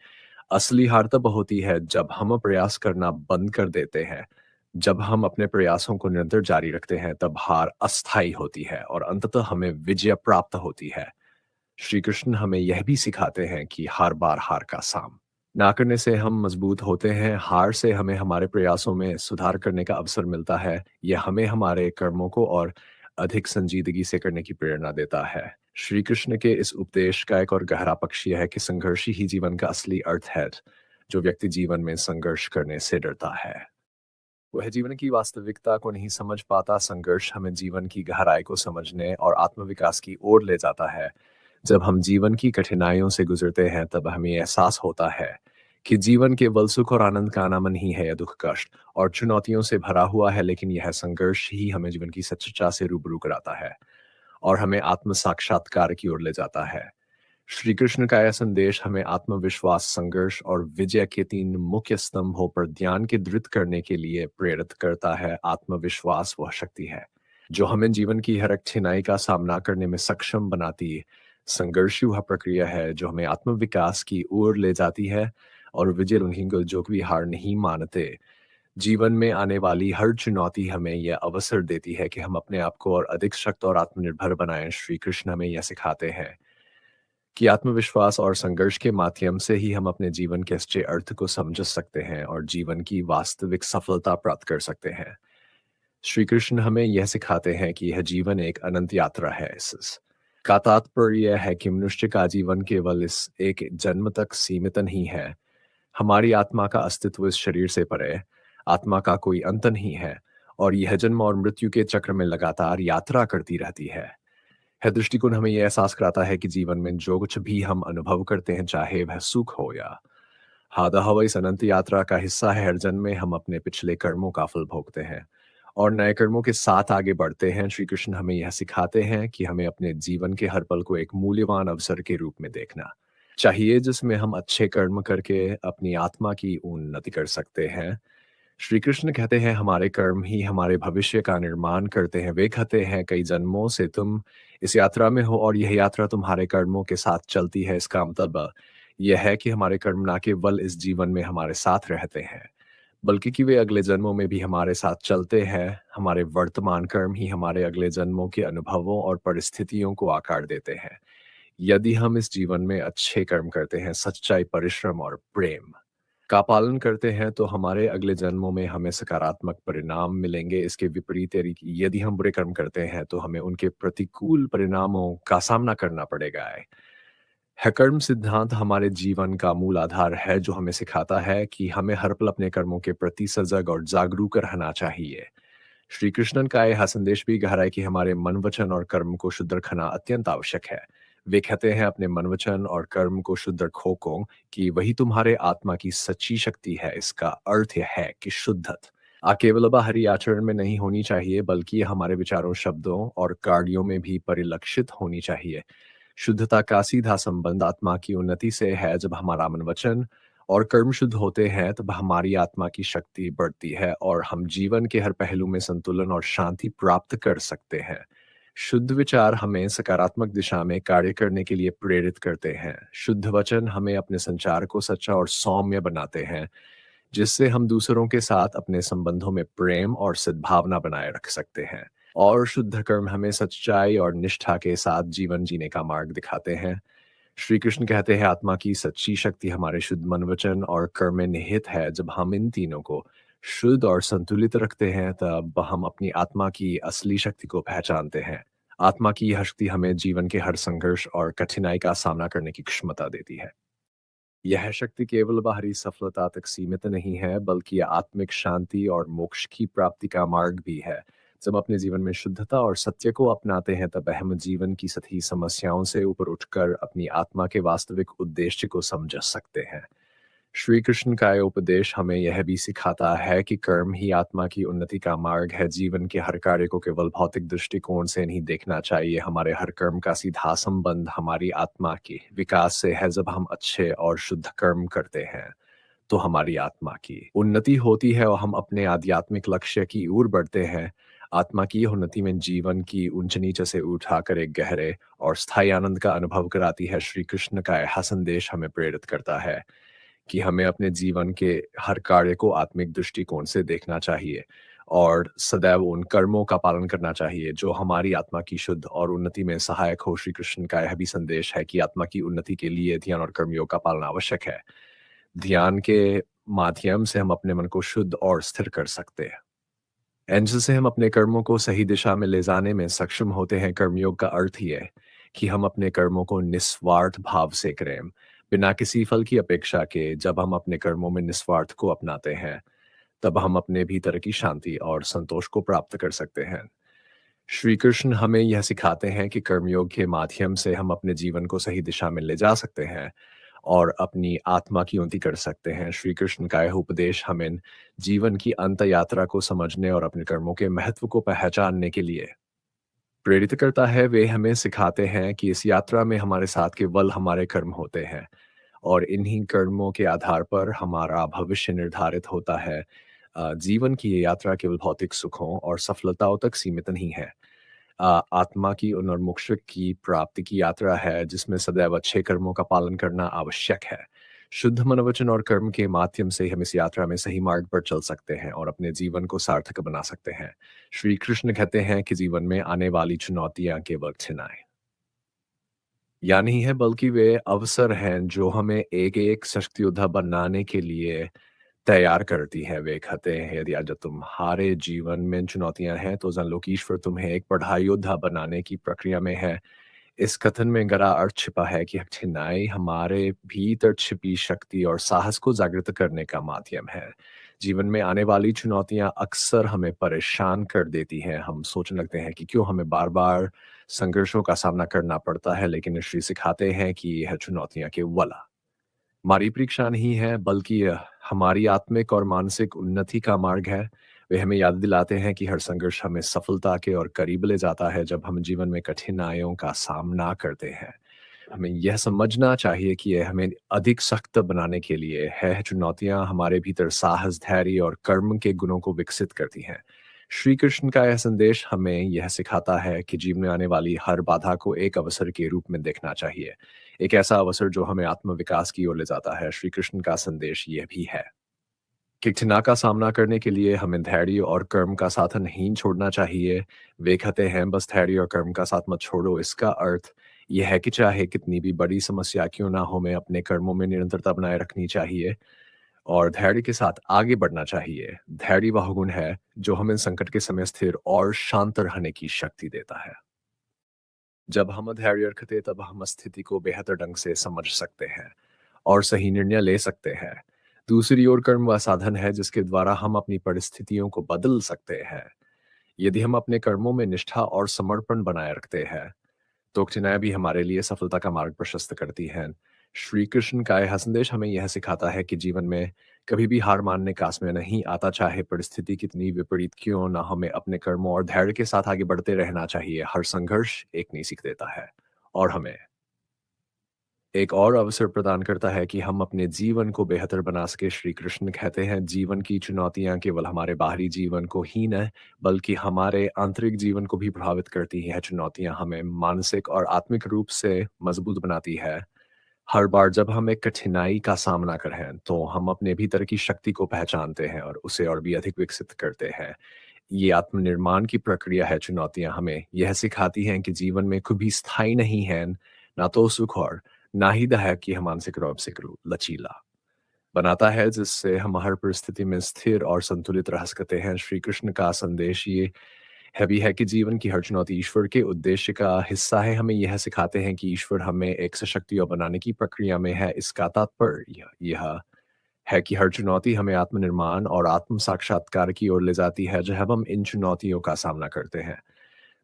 असली हार तब होती है जब हम प्रयास करना बंद कर देते हैं। जब हम अपने प्रयासों को निरंतर जारी रखते हैं, तब हार अस्थायी होती है और अंततः हमें विजय प्राप्त होती है। श्री कृष्ण हमें यह भी सिखाते हैं कि हर बार हार का सामना ना करने से हम मजबूत होते हैं। हार से हमें हमारे प्रयासों में सुधार करने का अवसर मिलता है। यह हमें हमारे कर्मों को और अधिक संजीदगी से करने की प्रेरणा देता है। श्री कृष्ण के इस उपदेश का एक और गहरा पक्ष यह है कि संघर्ष ही जीवन का असली अर्थ है। जो व्यक्ति जीवन में संघर्ष करने से डरता है, वह जीवन की वास्तविकता को नहीं समझ पाता। संघर्ष हमें जीवन की गहराई को समझने और आत्मविकास की ओर ले जाता है। जब हम जीवन की कठिनाइयों से गुजरते हैं, तब हमें एहसास होता है कि जीवन केवल सुख और आनंद का नाम नहीं है। यह दुख, कष्ट और चुनौतियों से भरा हुआ है, लेकिन यह संघर्ष ही हमें जीवन की सच्चाई से रूबरू कराता है और हमें आत्म साक्षात्कार की ओर ले जाता है। श्री कृष्ण का यह संदेश हमें आत्मविश्वास, संघर्ष और विजय के तीन मुख्य स्तंभों पर ध्यान केंद्रित करने के लिए प्रेरित करता है। आत्मविश्वास वह शक्ति है जो हमें जीवन की हर कठिनाई का सामना करने में सक्षम बनाती है। संघर्ष वह प्रक्रिया है जो हमें आत्मविकास की ओर ले जाती है और विजय उन्हीं को जो कभी हार नहीं मानते। जीवन में आने वाली हर चुनौती हमें यह अवसर देती है कि हम अपने आप को और अधिक शक्त और आत्मनिर्भर बनाएं। श्री कृष्ण हमें यह सिखाते हैं कि आत्मविश्वास और संघर्ष के माध्यम से ही हम अपने जीवन के सच्चे अर्थ को समझ सकते हैं और जीवन की वास्तविक सफलता प्राप्त कर सकते हैं। श्री कृष्ण हमें यह सिखाते हैं कि यह जीवन एक अनंत यात्रा है। इस का तात्पर्य यह है कि मनुष्य का जीवन केवल इस एक जन्म तक सीमित नहीं है। हमारी आत्मा का अस्तित्व इस शरीर से परे है। आत्मा का कोई अंत नहीं है और यह जन्म और मृत्यु के चक्र में लगातार यात्रा करती रहती है। यह दृष्टिकोण हमें यह एहसास कराता है कि जीवन में जो कुछ भी हम अनुभव करते हैं, चाहे वह सुख हो या हादा हवा, इस अनंत यात्रा का हिस्सा है। हर जन्म में हम अपने पिछले कर्मों का फल भोगते हैं और नए कर्मों के साथ आगे बढ़ते हैं। श्री कृष्ण हमें यह सिखाते हैं कि हमें अपने जीवन के हर पल को एक मूल्यवान अवसर के रूप में देखना चाहिए, जिसमें हम अच्छे कर्म करके अपनी आत्मा की उन्नति कर सकते हैं। श्री कृष्ण कहते हैं हमारे कर्म ही हमारे भविष्य का निर्माण करते हैं। वे कहते हैं कई जन्मों से तुम इस यात्रा में हो और यह यात्रा तुम्हारे कर्मों के साथ चलती है। इसका मतलब यह है कि हमारे कर्म ना केवल इस जीवन में हमारे साथ रहते हैं, बल्कि कि वे अगले जन्मों में भी हमारे साथ चलते हैं। हमारे वर्तमान कर्म ही हमारे अगले जन्मों के अनुभवों और परिस्थितियों को आकार देते हैं। यदि हम इस जीवन में अच्छे कर्म करते हैं, सच्चाई, परिश्रम और प्रेम का पालन करते हैं, तो हमारे अगले जन्मों में हमें सकारात्मक परिणाम मिलेंगे। इसके विपरीत यदि हम बुरे कर्म करते हैं, तो हमें उनके प्रतिकूल परिणामों का सामना करना पड़ेगा। है कर्म सिद्धांत हमारे जीवन का मूल आधार है, जो हमें सिखाता है कि हमें हर पल अपने कर्मों के प्रति सजग और जागरूक रहना चाहिए। श्री कृष्णन का यह संदेश भी गहरा है कि हमारे मन, वचन और कर्म को शुद्ध रखना अत्यंत आवश्यक है। वे कहते हैं अपने मन, वचन और कर्म को शुद्ध रखो को, कि वही तुम्हारे आत्मा की सच्ची शक्ति है। इसका अर्थ यह है कि शुद्धत केवल बाहरी आचरण में नहीं होनी चाहिए, बल्कि यह हमारे विचारों, शब्दों और कार्यों में भी परिलक्षित होनी चाहिए। शुद्धता का सीधा संबंध आत्मा की उन्नति से है। जब हमारा मन, वचन और कर्म शुद्ध होते हैं, तब हमारी आत्मा की शक्ति बढ़ती है और हम जीवन के हर पहलू में संतुलन और शांति प्राप्त कर सकते हैं। शुद्ध विचार हमें सकारात्मक दिशा में कार्य करने के लिए प्रेरित करते हैं। शुद्ध वचन हमें अपने संचार को सच्चा और सौम्य बनाते हैं, जिससे हम दूसरों के साथ अपने संबंधों में प्रेम और सद्भावना बनाए रख सकते हैं। और शुद्ध कर्म हमें सच्चाई और निष्ठा के साथ जीवन जीने का मार्ग दिखाते हैं। श्री कृष्ण कहते हैं आत्मा की सच्ची शक्ति हमारे शुद्ध मन, वचन और कर्म में निहित है। जब हम इन तीनों को शुद्ध और संतुलित रखते हैं, तब हम अपनी आत्मा की असली शक्ति को पहचानते हैं। आत्मा की यह शक्ति हमें जीवन के हर संघर्ष और कठिनाई का सामना करने की क्षमता देती है। यह शक्ति केवल बाहरी सफलता तक सीमित नहीं है, बल्कि यह आत्मिक शांति और मोक्ष की प्राप्ति का मार्ग भी है। जब अपने जीवन में शुद्धता और सत्य को अपनाते हैं, तब हम जीवन की सभी समस्याओं से ऊपर उठकर अपनी आत्मा के वास्तविक उद्देश्य को समझ सकते हैं। श्री कृष्ण का यह उपदेश हमें यह भी सिखाता है कि कर्म ही आत्मा की उन्नति का मार्ग है। जीवन के हर कार्य को केवल भौतिक दृष्टिकोण से नहीं देखना चाहिए। हमारे हर कर्म का सीधा संबंध हमारी आत्मा के विकास से है। जब हम अच्छे और शुद्ध कर्म करते हैं, तो हमारी आत्मा की उन्नति होती है और हम अपने आध्यात्मिक लक्ष्य की ओर बढ़ते हैं। आत्मा की यह उन्नति में जीवन की ऊंच नीच से उठाकर एक गहरे और स्थायी आनंद का अनुभव कराती है। श्री कृष्ण का यह संदेश हमें प्रेरित करता है कि हमें अपने जीवन के हर कार्य को आत्मिक दृष्टिकोण से देखना चाहिए और सदैव उन कर्मों का पालन करना चाहिए जो हमारी आत्मा की शुद्ध और उन्नति में सहायक हो। श्री कृष्ण का यह भी संदेश है कि आत्मा की उन्नति के लिए ध्यान और कर्मयोग का पालन आवश्यक है। ध्यान के माध्यम से हम अपने मन को शुद्ध और स्थिर कर सकते हैं। जिससे हम अपने कर्मों को सही दिशा में ले जाने में सक्षम होते हैं। कर्मयोग का अर्थ ही है कि हम अपने कर्मों को निस्वार्थ भाव से करें, बिना किसी फल की अपेक्षा के। जब हम अपने कर्मों में निस्वार्थ को अपनाते हैं, तब हम अपने भीतर की शांति और संतोष को प्राप्त कर सकते हैं। श्री कृष्ण हमें यह सिखाते हैं कि कर्मयोग के माध्यम से हम अपने जीवन को सही दिशा में ले जा सकते हैं और अपनी आत्मा की उन्नति कर सकते हैं। श्री कृष्ण का यह उपदेश हमें जीवन की अंत यात्रा को समझने और अपने कर्मों के महत्व को पहचानने के लिए प्रेरित करता है। वे हमें सिखाते हैं कि इस यात्रा में हमारे साथ केवल हमारे कर्म होते हैं और इन्हीं कर्मों के आधार पर हमारा भविष्य निर्धारित होता है। जीवन की ये यात्रा केवल भौतिक सुखों और सफलताओं तक सीमित नहीं है। आत्मा की और मोक्ष की प्राप्ति की यात्रा है, जिसमें सदैव अच्छे कर्मों का पालन करना आवश्यक है। शुद्ध मनोवचन और कर्म के माध्यम से हम इस यात्रा में सही मार्ग पर चल सकते हैं और अपने जीवन को सार्थक बना सकते हैं। श्री कृष्ण कहते हैं कि जीवन में आने वाली चुनौतियां केवल चिन्ह या नहीं है, बल्कि वे अवसर हैं जो हमें एक एक शक्ति योद्धा बनाने के लिए तैयार करती हैं। वे कहते हैं, यदि आज तुम्हारे जीवन में चुनौतियाँ हैं, तो जान लो कि ईश्वर तुम्हें एक पढ़ाई योद्धा बनाने की प्रक्रिया में है। इस कथन में गहरा अर्थ छिपा है कि कठिनाई हमारे भीतर छिपी शक्ति और साहस को जागृत करने का माध्यम है। जीवन में आने वाली चुनौतियां अक्सर हमें परेशान कर देती हैं। हम सोचने लगते हैं कि क्यों हमें बार-बार संघर्षों का सामना करना पड़ता है, लेकिन श्री सिखाते हैं कि यह चुनौतियां केवल हमारी परीक्षा नहीं है, बल्कि हमारी आत्मिक और मानसिक उन्नति का मार्ग है। वे हमें याद दिलाते हैं कि हर संघर्ष हमें सफलता के और करीब ले जाता है। जब हम जीवन में कठिनाइयों का सामना करते हैं, हमें यह समझना चाहिए कि यह हमें अधिक सख्त बनाने के लिए है। चुनौतियाँ हमारे भीतर साहस, धैर्य और कर्म के गुणों को विकसित करती हैं। श्री कृष्ण का यह संदेश हमें यह सिखाता है कि जीवन में आने वाली हर बाधा को एक अवसर के रूप में देखना चाहिए। एक ऐसा अवसर जो हमें आत्म-विकास की ओर ले जाता है। श्री कृष्ण का संदेश यह भी है कि कठिनाई का सामना करने के लिए हमें धैर्य और कर्म का साथ नहीं छोड़ना चाहिए। वे कहते हैं, बस धैर्य और कर्म का साथ मत छोड़ो। इसका अर्थ ये है कि चाहे कितनी भी बड़ी समस्या क्यों ना हो, हमें अपने कर्मों में निरंतरता बनाए रखनी चाहिए और धैर्य के साथ आगे बढ़ना चाहिए। धैर्य वह गुण है जो हमें संकट के समय स्थिर और शांत रहने की शक्ति देता है। जब हम धैर्य रखते, तब हम स्थिति को बेहतर ढंग से समझ सकते हैं और सही निर्णय ले सकते हैं। दूसरी ओर कर्म वह साधन है जिसके द्वारा हम अपनी परिस्थितियों को बदल सकते हैं। यदि हम अपने कर्मों में निष्ठा और समर्पण बनाए रखते हैं, तो कठिनाइयाँ भी हमारे लिए सफलता का मार्ग प्रशस्त करती हैं। श्री कृष्ण का यह संदेश हमें यह सिखाता है कि जीवन में कभी भी हार मानने का समय नहीं आता, चाहे परिस्थिति कितनी विपरीत क्यों ना, हमें अपने कर्मों और धैर्य के साथ आगे बढ़ते रहना चाहिए। हर संघर्ष एक नई सीख देता है और हमें एक और अवसर प्रदान करता है कि हम अपने जीवन को बेहतर बना सके। श्री कृष्ण कहते हैं, जीवन की चुनौतियां केवल हमारे बाहरी जीवन को ही न, बल्कि हमारे आंतरिक जीवन को भी प्रभावित करती हैं। चुनौतियां हमें मानसिक और आत्मिक रूप से मजबूत बनाती है। हर बार जब हम एक कठिनाई का सामना करें, तो हम अपने भीतर की शक्ति को पहचानते हैं और उसे और भी अधिक विकसित करते हैं। ये आत्मनिर्माण की प्रक्रिया है। चुनौतियाँ हमें यह सिखाती हैं कि जीवन में कभी स्थायी नहीं है, ना तो सुख और ना ही है कि हम मानसिक रूप से लचीला बनाता है, जिससे हम हर परिस्थिति में स्थिर और संतुलित रह सकते हैं। श्री कृष्ण का संदेश ये है भी है कि जीवन की हर चुनौती ईश्वर के उद्देश्य का हिस्सा है। हमें यह सिखाते हैं कि ईश्वर हमें एक सशक्त युवा बनाने की प्रक्रिया में है। इसका तात्पर्य यह है कि हर चुनौती हमें आत्मनिर्माण और आत्म साक्षात्कार की ओर ले जाती है। जब हम इन चुनौतियों का सामना करते हैं,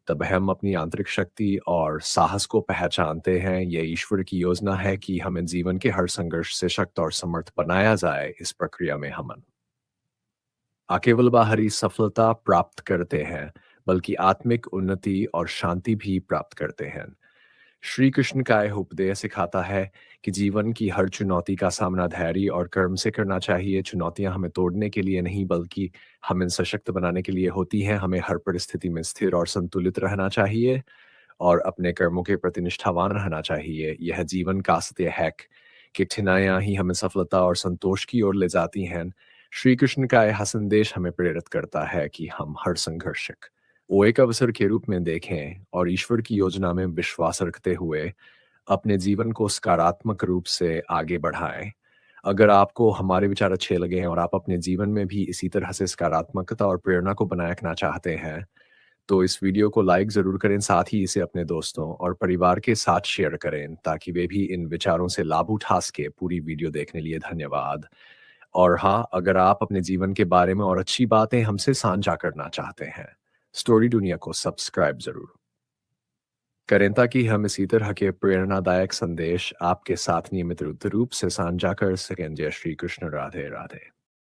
तब हम अपनी आंतरिक शक्ति और साहस को पहचानते हैं। ये ईश्वर की योजना है कि हमें जीवन के हर संघर्ष से शक्त और समर्थ बनाया जाए। इस प्रक्रिया में हम केवल बाहरी सफलता प्राप्त करते हैं, बल्कि आत्मिक उन्नति और शांति भी प्राप्त करते हैं। श्री कृष्ण का यह उपदेश सिखाता है कि जीवन की हर चुनौती का सामना धैर्य और कर्म से करना चाहिए। चुनौतियां हमें तोड़ने के लिए नहीं, बल्कि हमें सशक्त बनाने के लिए होती हैं। हमें हर परिस्थिति में स्थिर और संतुलित रहना चाहिए और अपने कर्मों के प्रति निष्ठावान रहना चाहिए। यह जीवन का सत्य है कि कठिनाइयां ही हमें सफलता और संतोष की ओर ले जाती हैं। श्री कृष्ण का यह संदेश हमें प्रेरित करता है कि हम हर संघर्ष वो एक अवसर के रूप में देखें और ईश्वर की योजना में विश्वास रखते हुए अपने जीवन को सकारात्मक रूप से आगे बढ़ाएं। अगर आपको हमारे विचार अच्छे लगे हैं और आप अपने जीवन में भी इसी तरह से सकारात्मकता और प्रेरणा को बनाए रखना चाहते हैं, तो इस वीडियो को लाइक ज़रूर करें। साथ ही इसे अपने दोस्तों और परिवार के साथ शेयर करें, ताकि वे भी इन विचारों से लाभ उठा सके। पूरी वीडियो देखने लिए धन्यवाद। और हाँ, अगर आप अपने जीवन के बारे में और अच्छी बातें हमसे साझा करना चाहते हैं, स्टोरी दुनिया को सब्सक्राइब ज़रूर करें, ताकि हम इसी तरह के प्रेरणादायक संदेश आपके साथ नियमित रूप से साझा कर सकें। जय श्री कृष्ण। राधे राधे।